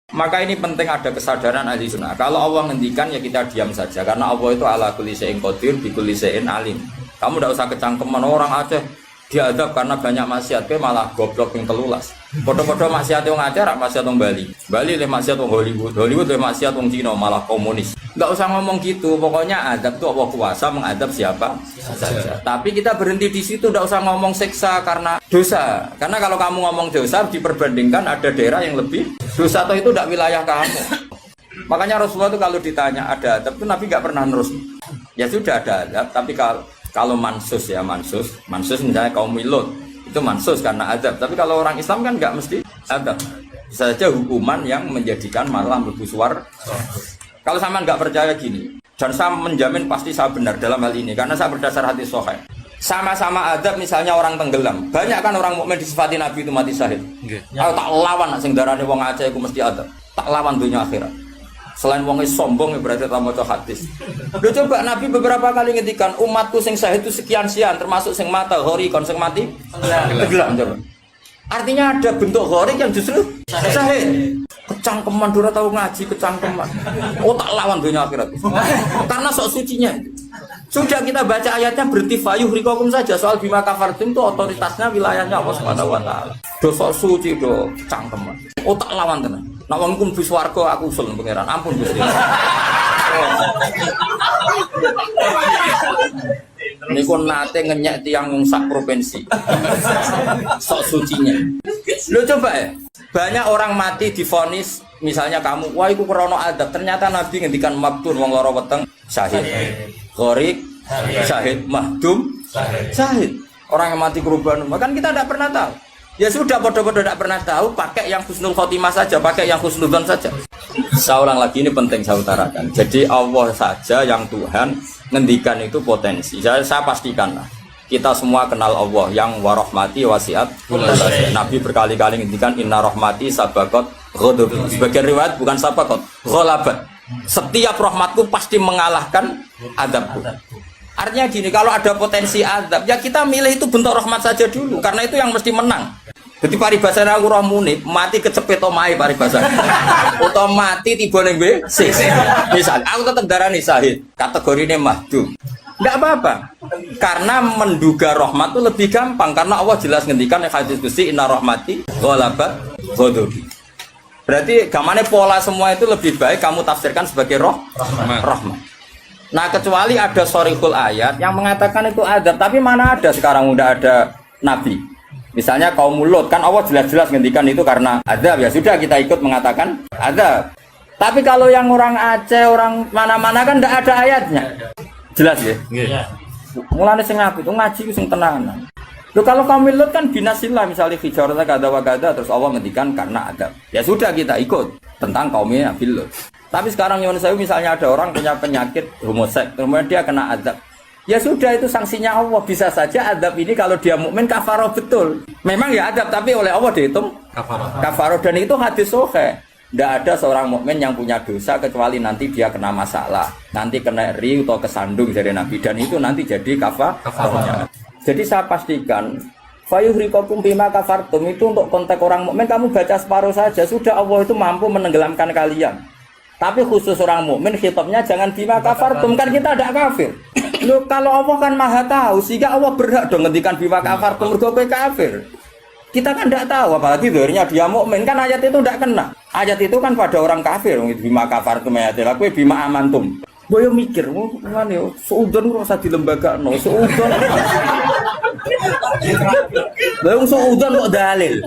Maka ini penting ada kesadaran ahli sunnah. Kalau Allah ngendikan ya kita diam saja, karena Allah itu ala kulli syai'in qadir bi kulli syai'in alim. Kamu tidak usah kecangkeman orang Aceh diadab karena banyak maksiat, malah goblok yang telulas. Podo-podo maksiat yang Aceh, maksiat yang Bali. Bali le maksiat yang Hollywood, Hollywood le maksiat yang Cina, malah komunis. Enggak usah ngomong gitu. Pokoknya adab itu Allah kuasa mengadab siapa saja. Tapi kita berhenti di situ, tidak usah ngomong siksa karena dosa. Karena kalau kamu ngomong dosa diperbandingkan ada daerah yang lebih dosa atau itu tidak wilayah kamu. Makanya Rasulullah itu kalau ditanya ada adab itu Nabi nggak pernah nerus. Ya sudah ada adab, tapi kalau mansus ya mansus misalnya kaum Lut itu mansus karena adab. Tapi kalau orang Islam kan nggak mesti adab. Bisa saja hukuman yang menjadikan malah berbusuar. Kalau sama nggak percaya gini, dan saya menjamin pasti saya benar dalam hal ini karena saya berdasar hati sahih. Sama-sama adab misalnya orang tenggelam. Banyak kan orang mukmin disifati Nabi itu mati syahid. Aku tak lawan sing darane wong Aceh iku mesti adab. Tak lawan dunia akhirat. Selain wong sombong berarti tak maca hadis. Lho coba Nabi beberapa kali ngendikan umatku sing syahid itu sekian termasuk sing mata ghori kon sing mati tenggelam coba. Artinya ada bentuk ghori yang justru syahid. Kecangkeman dora tahu ngaji kecangkeman. Oh tak lawan dunia akhirat. Karena sok sucinya. Sudah kita baca ayatnya berarti fayuh rikokum saja soal bima kafartum itu otoritasnya wilayahnya Allah Subhanahu wa taala. Do sok suci do cangkeman. Oh tak lawan tenan. Nek wong kum bis warga aku usul pangeran. Ampun Gusti. Niku nate ngenyek tiang sak provinsi. Sok sucinya. Lo coba ya. Banyak orang mati divonis misalnya kamu, wah iku krono adab. Ternyata Nabi ngendikan mabtun wong lara weteng syahid. Gharik syahid, mahdum syahid. Orang yang mati korban, kan kita tidak pernah tahu. Ya sudah bodoh-bodoh tidak pernah tahu, pakai yang husnul khotimah saja, pakai yang husnudzon saja. Saya ulang lagi ini penting saya utarakan. Jadi Allah saja yang Tuhan ngendikan itu potensi. Saya pastikan lah. Kita semua kenal Allah yang warahmati wasiat. Nabi berkali-kali ngendikan inna rahmati sabaqat ghadab. Sebagian riwayat bukan sabaqat, ghalabat. Setiap rahmatku pasti mengalahkan adabku. Artinya gini, kalau ada potensi adab, ya kita milih itu bentuk rahmat saja dulu, karena itu yang mesti menang. Jadi paribasane aku roh munib, mati kecepet omahe paribasane. Utawa mati tiba ning WC. Misal aku tetap darani syahid, kategorine mahdum. Enggak apa-apa. Karena menduga rahmat itu lebih gampang karena Allah jelas ngendikan ning hadis Qudsi inna rahmati ghalabat ghadabi. Berarti gamane pola semua itu lebih baik kamu tafsirkan sebagai rahmat. Nah, kecuali ada sharihul ayat yang mengatakan itu adab, tapi mana ada sekarang udah ada nabi. Misalnya kaum Lut, kan Allah jelas-jelas ngendikan itu karena adab, ya sudah kita ikut mengatakan adab. Tapi kalau yang orang Aceh, orang mana-mana kan tidak ada ayatnya. Jelas ya? Iya. Mulane sing apik itu ngaji ku sing tenanan. Loh kalau kaum Lut kan binasillah misalnya hijarata kada wa kada terus Allah ngendikan karena adab. Ya sudah kita ikut tentang kaumnya Nabi Lut. Tapi sekarang yang saya misalnya ada orang punya penyakit homoseks, kemudian dia kena adab. Ya sudah itu sanksinya Allah. Bisa saja adab ini kalau dia mukmin kafaroh betul. Memang ya adab tapi oleh Allah dihitung kafaroh dan itu hadis sahih. Tidak ada seorang mukmin yang punya dosa kecuali nanti dia kena masalah, nanti kena ri atau kesandung dari Nabi dan itu nanti jadi kafarohnya. Jadi saya pastikan fayuhrikokum bima kafartum itu untuk konteks orang mukmin kamu baca separuh saja sudah Allah itu mampu menenggelamkan kalian. Tapi khusus orang mukmin khitabnya jangan bima kafartum kan kita tidak kafir. Loh kalau Allah kan maha tahu sehingga Allah berhak dong ngendikan bima kafartum mergo kowe kafir. Kita kan tidak tahu apalagi zahirnya dia mukmin kan ayat itu tidak kena. Ayat itu kan pada orang kafir bima kafartum ayatil kowe bima amantum. Boyo mikir, ngene yo, seudon kok usah dilembagakno, seudon. Lah wong seudon kok dalil.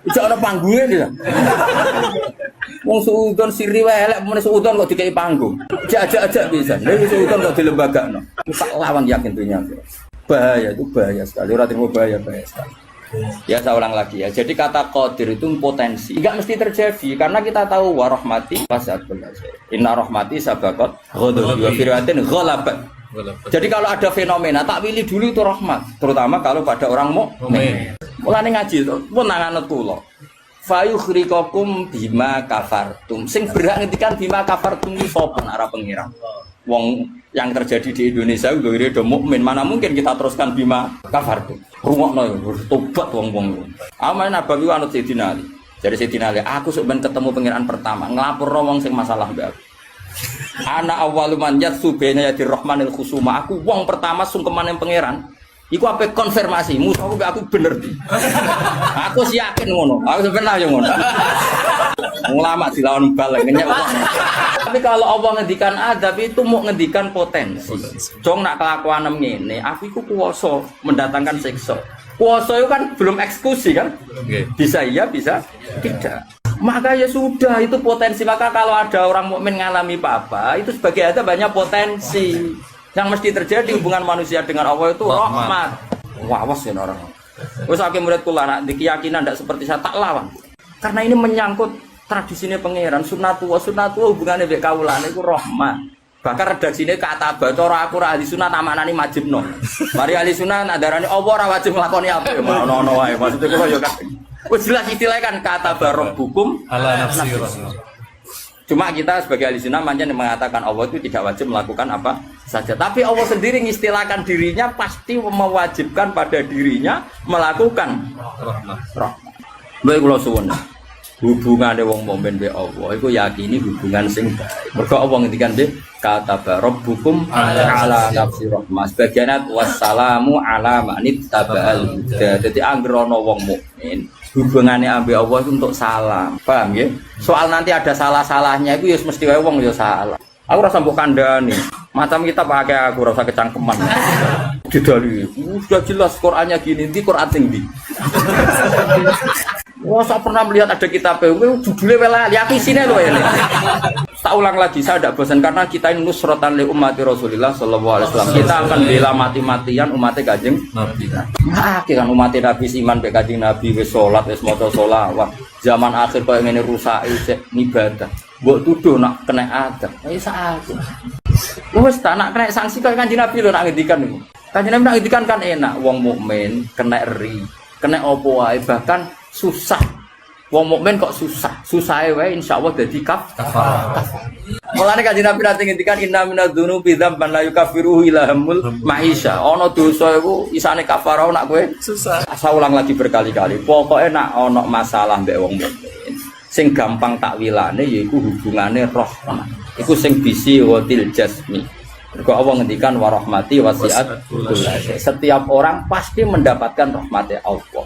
Ijo ana panggunge dia. Wong seudon siri wae elek men seudon kok dikei panggung. Ajak-ajak bisa. Lha seudon kok dilembagakno. Tak lawan yakin dunia. Bahaya itu bahaya sekali. Ora terima bahaya sekali. Ya saya ulang lagi ya. Jadi kata qadir itu potensi. Enggak mesti terjadi karena kita tahu warahmati wasat benar. Inna rahmati sabaqat ghadabi wa firwatin ghalabat. Jadi kalau ada fenomena tak pilih dulu itu rahmat, terutama kalau pada orang mukmin. Mulane ngaji to, pun nanganut kula. Fayukhriqakum bima kafartum. Sing berhak ngendikan bima kafartum iki sapa arep pengira. Wong yang terjadi di Indonesia udah do mukmin, mana mungkin kita teruskan bima kafartum. Rungokno tobat wong-wong. Aman Nabawi anut Sayyidina Ali. Jadi Sayyidina Ali, aku sebenarnya ketemu pangeran pertama, ngelapor wong sing masalah mbak aku. Ana awaluman yatsu baina yadir rahmanil khusuma. Aku wong pertama sungkeman yang pangeran. Iku apa konfirmasi, musuh aku bener di. Aku sih yakin ngono. Aku sebenarnya yang ngono. Ulama dilawan balik ngenyek. Tapi kalau Allah ngendikan adab itu mau ngendikan potensi. Jong nak kelakuan ngene, aku iku kuwasa mendatangkan siksa. Kuwasa itu kan belum eksekusi kan? Bisa iya, bisa tidak. Maka ya sudah itu potensi. Maka kalau ada orang mukmin ngalami apa-apa, itu sebagai adab banyak potensi. Yang mesti terjadi hubungan manusia dengan Allah itu rahmat. Wawas ya orang. Wes akeh murid kula nak di keyakinan ndak seperti saya tak lawan. Karena ini menyangkut tradisinya pangeran sunatullah hubungannya mbek kaulane iku rahmat. Bahkan redaksine kata cara aku ra ahli sunah tamanani majibno. Mari ahli sunah nak darani apa ora wajib nglakoni apa ya ono wae. Maksudnya kula ya kan. Wes jelas istilahnya kan kata barok hukum ala nafsi rasul. Cuma kita sebagai ahli sunnah manjan mengatakan Allah itu tidak wajib melakukan apa saja. Tapi Allah sendiri mengistilahkan dirinya pasti mewajibkan pada dirinya melakukan rahmat. Baik kula suwun. Hubungane wong mukmin be Allah iku yakini hubungan sing baik. Mergo Allah ngendikan be kata rabbukum ala nafsi rahmah. Sebagian wassalamu ala manittaba'al huda. Dadi anggere ana wong mukmin hubungannya ambil Allah itu untuk salam, paham ya? Soal nanti ada salah-salahnya itu ya mesti wae wong ya salah. Aku rasa mbok kandhani, macam kita pakai aku rasa kecangkeman. Didali, sudah jelas Qur'annya gini, di Qur'an tinggi. Wah, saya pernah melihat ada kitab judulnya welali, aku isinya loh ini. Tak ulang lagi, saya tidak bosan karena kita ini nusrotan li ummati Rasulillah sallallahu alaihi wasallam. Kita akan bela mati-matian umatnya Kanjeng Nabi. Nah, kan umatnya Nabi iman be Kanjeng Nabi wis salat, wis maca sholawat. Zaman akhir koyo ngene rusak ibadah. Mbok tuduh nak kena adab. Ya sak. Wis tak nak kena sanksi koyo Kanjeng Nabi lho nak ngendikan niku. Kanjeng Nabi nak ngendikan kan enak, wong mukmin kena ri, kena opo wae bahkan susah. Wong mukmin kok susah. Susahe wae insyaallah dadi kafarah. Mulane Kanjeng Nabi nate ngendikan inna minadz-dzunubi dzamban la yukaffiruhu illa hamul maisha. Ana dosa iku isane kafarah nak kowe susah. Asa ulang lagi berkali-kali. Pokoke nak ana masalah mbek wong mukmin, sing gampang takwilane yaiku hubungane rahmah. Iku sing bisi watil jasmi. Mergo Allah ngendikan wa rahmati wasi'at kullasa. Setiap orang pasti mendapatkan rahmatnya Allah.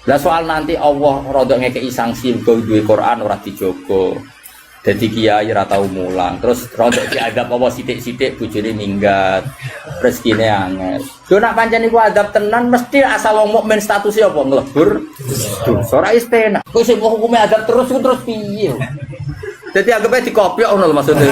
Lah soal nanti Allah rodok ngekei sanksi mergo duwe Quran ora dijogo. Dadi kiai ora tau mulang. Terus rodok diadab apa sithik-sithik bojone minggat. Rezekine angel. Yo nak pancen iku adab tenan mesti asal wong mukmin statusnya apa nglebur dosa ora istenak. Kok sing hukume adab terus piye? Dadi anggap ae dikopiok ngono lho maksudnya.